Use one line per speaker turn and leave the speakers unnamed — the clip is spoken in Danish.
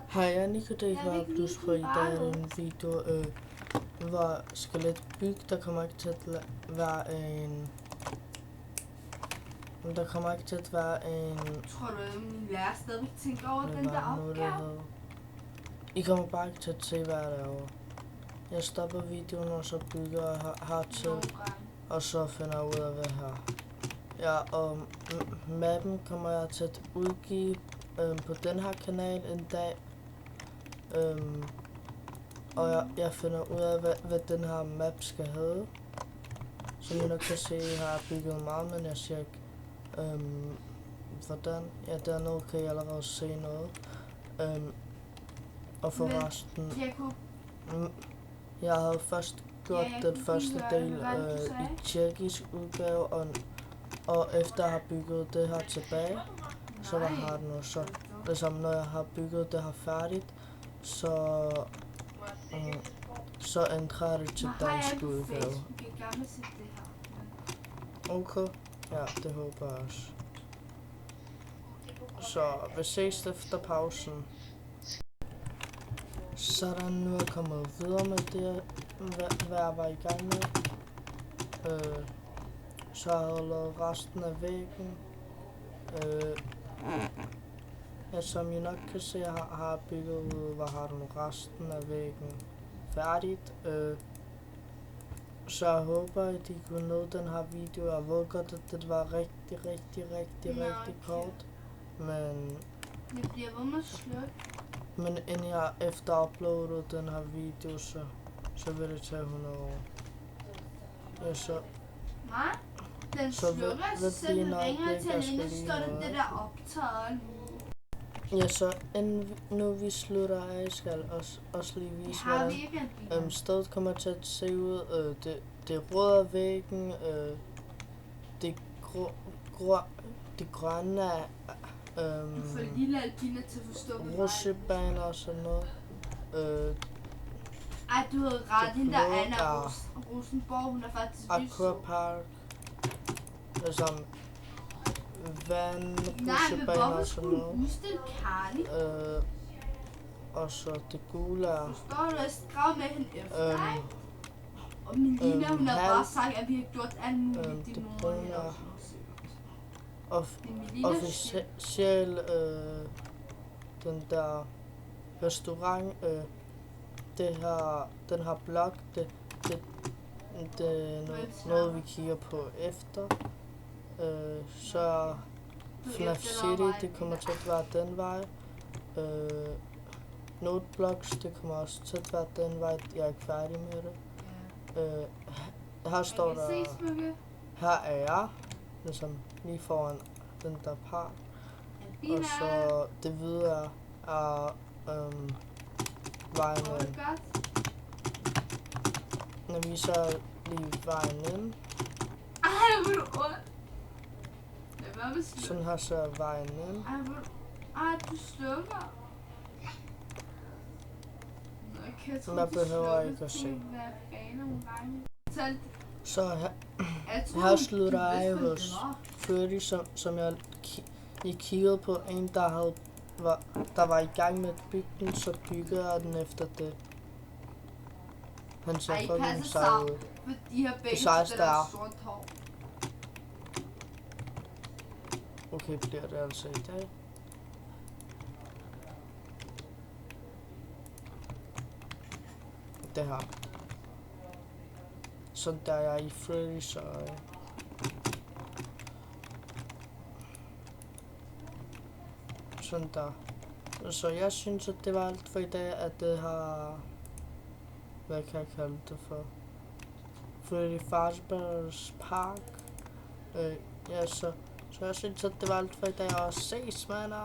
Hej, jeg er Nikodeka, plus for i dag er en video, hvor skelet bygge, der kommer ikke til at være en... Der kommer ikke til at være en...
Tror du, min lærer stadig tænker over den der opgave?
I kommer bare ikke til at se, hvad der er derovre. Jeg stopper videoen, og så bygger jeg hertil, og så finder jeg ud af, hvad her. Ja, og mappen kommer jeg til at udgive på den her kanal en dag. Og jeg finder ud af, hvad den her map skal hedde. Som I nok kan se, har jeg bygget meget, men jeg siger ikke, hvordan. Ja, dernede kan I allerede se noget. Og forresten, jeg havde først gjort den første del i tjekkisk udgave, og efter jeg har bygget det her tilbage, så var her nu så. Ligesom når jeg har bygget det her færdigt, så ændrer jeg det til dansk udgave. Okay, ja, det håber jeg også. Så vi ses efter pausen. Sådan, nu er jeg kommet videre med det, hvad jeg var i gang med. Så har jeg lavet resten af væggen. Ja, som I nok kan se, har jeg bygget ud, hvor har du resten af væggen færdigt. Så jeg håber, at I kunne nå den her video. Jeg ved godt, at det var rigtig kort. Men...
Det bliver ved med slukke.
Men inden jeg efter uploadet den her video, så vil det tage 100 år. Ja, så...
Nej, den slukker, så den ringer til hende, så står det der optager nu.
Ja, så inden nu vi slutter af, skal også lige vise, hvordan stedet kommer til at se ud. Det røde væggen, det grønne
Du får lille alpiner til at forstå det.
Rutsjebaner og sådan noget.
Ej, du havde ret, hende der Anna Rosenborg, hun er faktisk
Aquapark. Ligesom rutsjebaner og sådan noget. Og så det gule er...
Du står der og skrev med hende efter dig. Og min Lina, hun har bare sagt, at vi har gjort alt muligt.
Det brune er... Officiel, den der restaurant, den her blok, det er noget vi kigger på efter. Så FNAF City, det kommer til at være den vej. Noteblocks, det kommer også til at være den vej. Jeg er ikke færdig med det. Her står der, her er jeg, ligesom lige foran den der park. Og så det hvide er vejen ind. Når vi så lige vejen ind. Sådan her så er vejen ind.
Du slukker.
Man behøver ikke at se. Så her slutter jeg hos Freddy, som jeg kiggede på en, der var i gang med at bygge den, så bygger jeg den efter det. Han ser fucking sej ud. Det sejeste er. Okay, bliver det altså i dag. Det her. Så der er jeg i Freddy's øje. Sådan der. Så jeg synes, at det var alt for i dag, at det har... Hvad kan jeg kalde det for? Freddy Fazbear's Park. Ja, så jeg synes, at det var alt for i dag, og ses, mander!